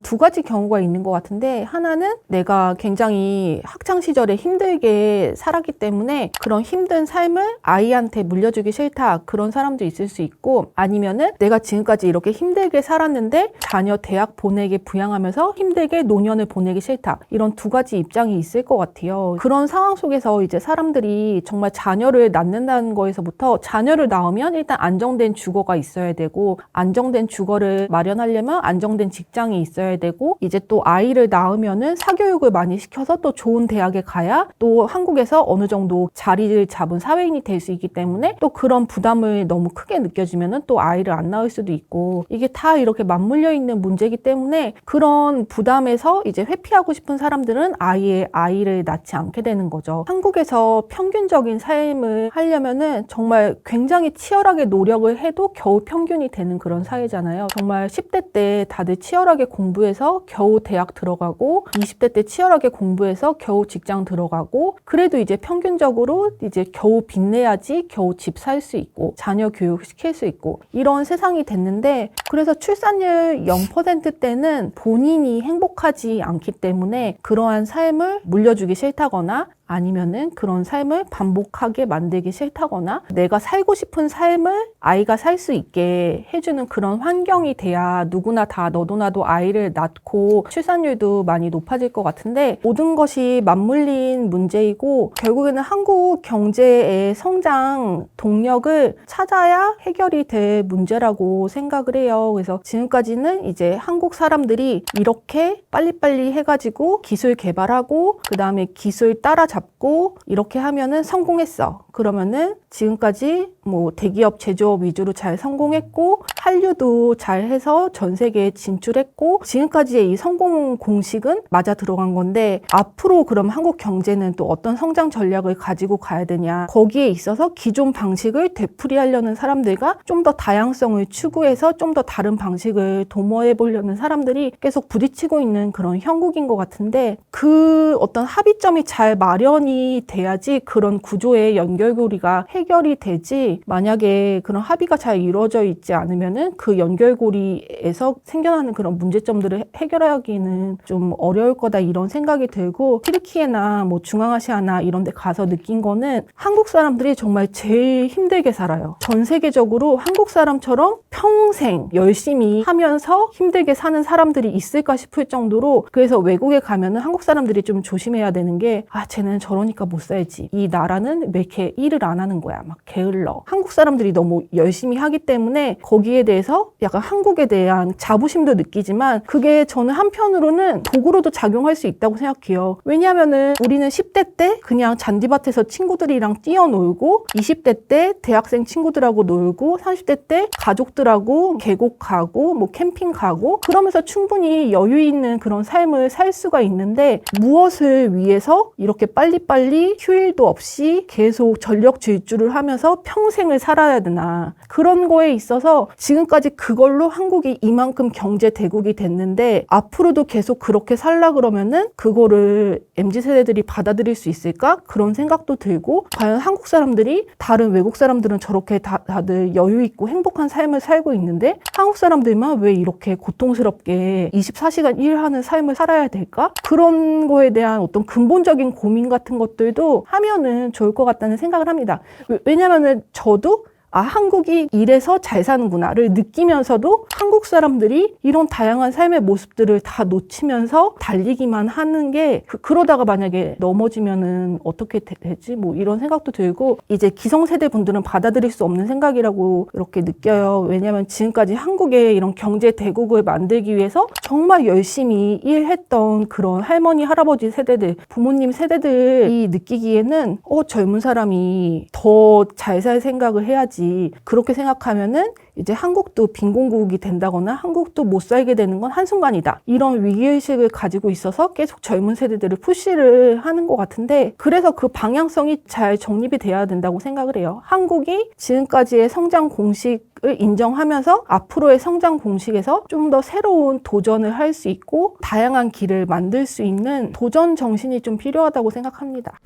두 가지 경우가 있는 것 같은데, 하나는 내가 굉장히 학창시절에 힘들게 살았기 때문에 그런 힘든 삶을 아이한테 물려주기 싫다, 그런 사람도 있을 수 있고, 아니면은 내가 지금까지 이렇게 힘들게 살았는데 자녀 대학 보내게 부양하면서 힘들게 노년을 보내기 싫다, 이런 두 가지 입장이 있을 것 같아요. 그런 상황 속에서 이제 사람들이 정말 자녀를 낳는다는 거에서부터, 자녀를 낳으면 일단 안정된 주거가 있어야 되고, 안정된 주거를 마련하려면 안정된 직장이 있어야 되고, 이제 또 아이를 낳으면은 사교육을 많이 시켜서 또 좋은 대학에 가야 또 한국에서 어느 정도 자리를 잡은 사회인이 될 수 있기 때문에, 또 그런 부담을 너무 크게 느껴지면은 또 아이를 안 낳을 수도 있고, 이게 다 이렇게 맞물려 있는 문제이기 때문에 그런 부담에서 이제 회피하고 싶은 사람들은 아예 아이를 낳지 않게 되는 거죠. 한국에서 평균적인 삶을 하려면은 정말 굉장히 치열하게 노력을 해도 겨우 평균이 되는 그런 사회잖아요. 정말 10대 때 다들 치열하게 공부해서 겨우 대학 들어가고, 20대 때 치열하게 공부해서 겨우 직장 들어가고, 그래도 이제 평균적으로 이제 겨우 빚내야지 겨우 집 살 수 있고 자녀 교육 시킬 수 있고, 이런 세상이 됐는데, 그래서 출산율 0% 때는 본인이 행복하지 않기 때문에 그러한 삶을 물려주기 싫다거나, 아니면은 그런 삶을 반복하게 만들기 싫다거나, 내가 살고 싶은 삶을 아이가 살 수 있게 해주는 그런 환경이 돼야 누구나 다 너도 나도 아이를 낳고 출산율도 많이 높아질 것 같은데, 모든 것이 맞물린 문제이고, 결국에는 한국 경제의 성장 동력을 찾아야 해결이 될 문제라고 생각을 해요. 그래서 지금까지는 이제 한국 사람들이 이렇게 빨리빨리 해가지고 기술 개발하고, 그 다음에 기술 따라잡고 이렇게 하면은 성공했어. 그러면은 지금까지 뭐 대기업 제조업 위주로 잘 성공했고, 한류도 잘 해서 전 세계에 진출했고, 지금까지의 이 성공 공식은 맞아 들어간 건데, 앞으로 그럼 한국 경제는 또 어떤 성장 전략을 가지고 가야 되냐, 거기에 있어서 기존 방식을 되풀이하려는 사람들과 좀 더 다양성을 추구해서 좀 더 다른 방식을 도모해 보려는 사람들이 계속 부딪히고 있는 그런 형국인 것 같은데, 그 어떤 합의점이 잘 마련이 돼야지 그런 구조의 연결고리가 해결이 되지, 만약에 그런 합의가 잘 이루어져 있지 않으면은 그 연결고리에서 생겨나는 그런 문제점들을 해결하기는 좀 어려울 거다, 이런 생각이 들고, 튀르키예나 뭐 중앙아시아나 이런 데 가서 느낀 거는, 한국 사람들이 정말 제일 힘들게 살아요. 전 세계적으로 한국 사람처럼 평생 열심히 하면서 힘들게 사는 사람들이 있을까 싶을 정도로, 그래서 외국에 가면은 한국 사람들이 좀 조심해야 되는 게, 쟤는 저러니까 못 살지, 이 나라는 왜 이렇게 일을 안 하는 거야, 막 게을러. 한국 사람들이 너무 열심히 하기 때문에 거기에 대해서 약간 한국에 대한 자부심도 느끼지만, 그게 저는 한편으로는 도구로도 작용할 수 있다고 생각해요. 왜냐하면은 우리는 10대 때 그냥 잔디밭에서 친구들이랑 뛰어놀고, 20대 때 대학생 친구들하고 놀고, 30대 때 가족들하고 계곡 가고 뭐 캠핑 가고, 그러면서 충분히 여유 있는 그런 삶을 살 수가 있는데, 무엇을 위해서 이렇게 빨리빨리 휴일도 없이 계속 전력 질주를 하면서 평생을 살아야 되나. 그런 거에 있어서 지금까지 그걸로 한국이 이만큼 경제 대국이 됐는데, 앞으로도 계속 그렇게 살라 그러면은 그거를 MZ세대들이 받아들일 수 있을까? 그런 생각도 들고, 과연 한국 사람들이, 다른 외국 사람들은 저렇게 다들 여유 있고 행복한 삶을 살고 있는데 한국 사람들만 왜 이렇게 고통스럽게 24시간 일하는 삶을 살아야 될까? 그런 거에 대한 어떤 근본적인 고민 같은 것들도 하면은 좋을 것 같다는 생각을 합니다. 왜냐면은 저도 한국이 이래서 잘 사는구나를 느끼면서도, 한국 사람들이 이런 다양한 삶의 모습들을 다 놓치면서 달리기만 하는 게, 그러다가 만약에 넘어지면은 어떻게 되지? 뭐 이런 생각도 들고, 이제 기성세대 분들은 받아들일 수 없는 생각이라고 이렇게 느껴요. 왜냐하면 지금까지 한국의 이런 경제 대국을 만들기 위해서 정말 열심히 일했던 그런 할머니, 할아버지 세대들, 부모님 세대들이 느끼기에는 젊은 사람이 더 잘 살 생각을 해야지, 그렇게 생각하면은 이제 한국도 빈곤국이 된다거나 한국도 못 살게 되는 건 한순간이다, 이런 위기의식을 가지고 있어서 계속 젊은 세대들을 푸시를 하는 것 같은데, 그래서 그 방향성이 잘 정립이 돼야 된다고 생각을 해요. 한국이 지금까지의 성장 공식을 인정하면서 앞으로의 성장 공식에서 좀 더 새로운 도전을 할 수 있고 다양한 길을 만들 수 있는 도전 정신이 좀 필요하다고 생각합니다.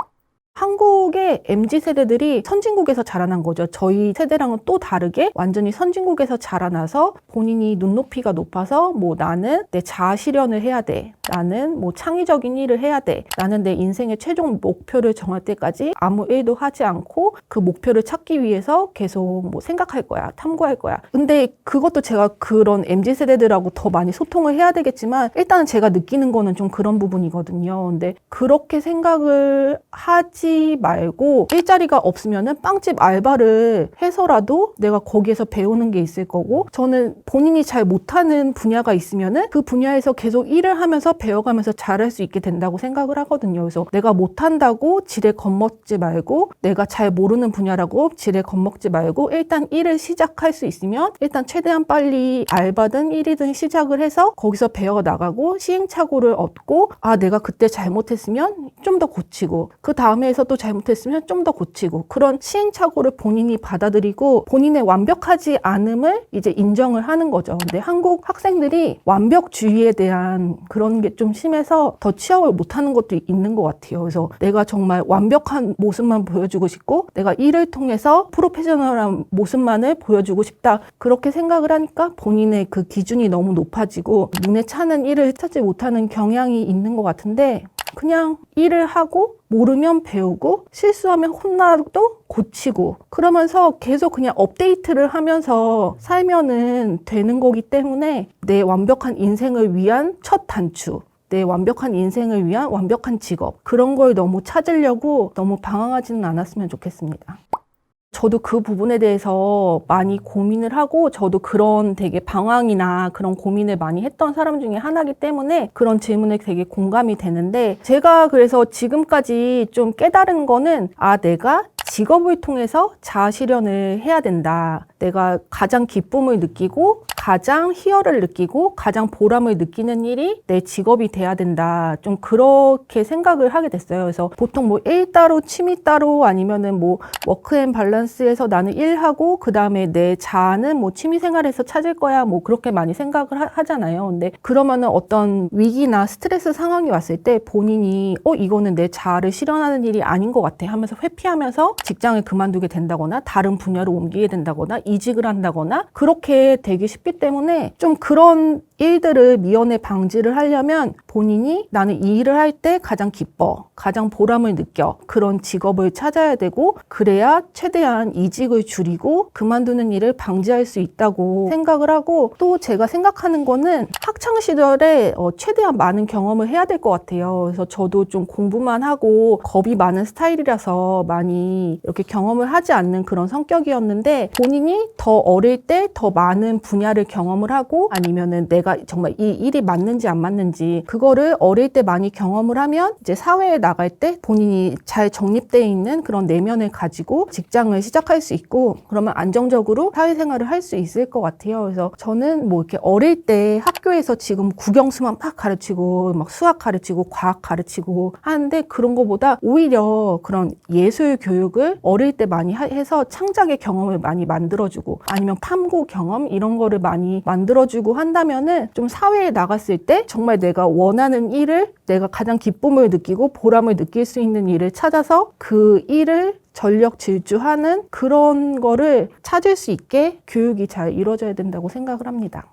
한국의 MZ세대들이 선진국에서 자라난 거죠. 저희 세대랑은 또 다르게 완전히 선진국에서 자라나서 본인이 눈높이가 높아서 뭐 나는 내 자아 실현을 해야 돼. 나는 뭐 창의적인 일을 해야 돼. 나는 내 인생의 최종 목표를 정할 때까지 아무 일도 하지 않고 그 목표를 찾기 위해서 계속 뭐 생각할 거야. 탐구할 거야. 근데 그것도 제가 그런 MZ세대들하고 더 많이 소통을 해야 되겠지만 일단 제가 느끼는 거는 좀 그런 부분이거든요. 근데 그렇게 생각을 하지 말고 일자리가 없으면은 빵집 알바를 해서라도 내가 거기에서 배우는 게 있을 거고 저는 본인이 잘 못하는 분야가 있으면은 그 분야에서 계속 일을 하면서 배워가면서 잘할 수 있게 된다고 생각을 하거든요. 그래서 내가 못한다고 지레 겁먹지 말고 내가 잘 모르는 분야라고 지레 겁먹지 말고 일단 일을 시작할 수 있으면 일단 최대한 빨리 알바든 일이든 시작을 해서 거기서 배워 나가고 시행착오를 얻고 아 내가 그때 잘못했으면 좀 더 고치고 그 다음에서 또 잘못했으면 좀 더 고치고 그런 시행착오를 본인이 받아들이고 본인의 완벽하지 않음을 이제 인정을 하는 거죠. 근데 한국 학생들이 완벽주의에 대한 그런 게 좀 심해서 더 취업을 못하는 것도 있는 것 같아요. 그래서 내가 정말 완벽한 모습만 보여주고 싶고 내가 일을 통해서 프로페셔널한 모습만을 보여주고 싶다. 그렇게 생각을 하니까 본인의 그 기준이 너무 높아지고 눈에 차는 일을 찾지 못하는 경향이 있는 것 같은데 그냥 일을 하고 모르면 배우고 실수하면 혼나도 고치고 그러면서 계속 그냥 업데이트를 하면서 살면은 되는 거기 때문에 내 완벽한 인생을 위한 첫 단추 내 완벽한 인생을 위한 완벽한 직업 그런 걸 너무 찾으려고 너무 방황하지는 않았으면 좋겠습니다. 저도 그 부분에 대해서 많이 고민을 하고 저도 그런 되게 방황이나 그런 고민을 많이 했던 사람 중에 하나이기 때문에 그런 질문에 되게 공감이 되는데 제가 그래서 지금까지 좀 깨달은 거는 아 내가 직업을 통해서 자아 실현을 해야 된다. 내가 가장 기쁨을 느끼고 가장 희열을 느끼고 가장 보람을 느끼는 일이 내 직업이 돼야 된다. 좀 그렇게 생각을 하게 됐어요. 그래서 보통 뭐 일 따로 취미 따로 아니면은 뭐 워크앤밸런스에서 나는 일하고 그 다음에 내 자아는 뭐 취미 생활에서 찾을 거야. 뭐 그렇게 많이 생각을 하잖아요. 근데 그러면은 어떤 위기나 스트레스 상황이 왔을 때 본인이 이거는 내 자아를 실현하는 일이 아닌 것 같아 하면서 회피하면서 직장을 그만두게 된다거나 다른 분야로 옮기게 된다거나 이직을 한다거나 그렇게 되기 쉽기 때문에 좀 그런 일들을 미연에 방지를 하려면 본인이 나는 이 일을 할 때 가장 기뻐, 가장 보람을 느껴 그런 직업을 찾아야 되고 그래야 최대한 이직을 줄이고 그만두는 일을 방지할 수 있다고 생각을 하고 또 제가 생각하는 거는 학창시절에 최대한 많은 경험을 해야 될 것 같아요. 그래서 저도 좀 공부만 하고 겁이 많은 스타일이라서 많이 이렇게 경험을 하지 않는 그런 성격이었는데 본인이 더 어릴 때 더 많은 분야를 경험을 하고 아니면은 내가 정말 이 일이 맞는지 안 맞는지 그거를 어릴 때 많이 경험을 하면 이제 사회에 나갈 때 본인이 잘 정립되어 있는 그런 내면을 가지고 직장을 시작할 수 있고 그러면 안정적으로 사회생활을 할 수 있을 것 같아요. 그래서 저는 뭐 이렇게 어릴 때 학교에서 지금 국영수만 막 가르치고 막 수학 가르치고 과학 가르치고 하는데 그런 거보다 오히려 그런 예술 교육을 어릴 때 많이 해서 창작의 경험을 많이 만들어주고 아니면 탐구 경험 이런 거를 많이 만들어주고 한다면은 좀 사회에 나갔을 때 정말 내가 원하는 일을 내가 가장 기쁨을 느끼고 보람을 느낄 수 있는 일을 찾아서 그 일을 전력 질주하는 그런 거를 찾을 수 있게 교육이 잘 이루어져야 된다고 생각을 합니다.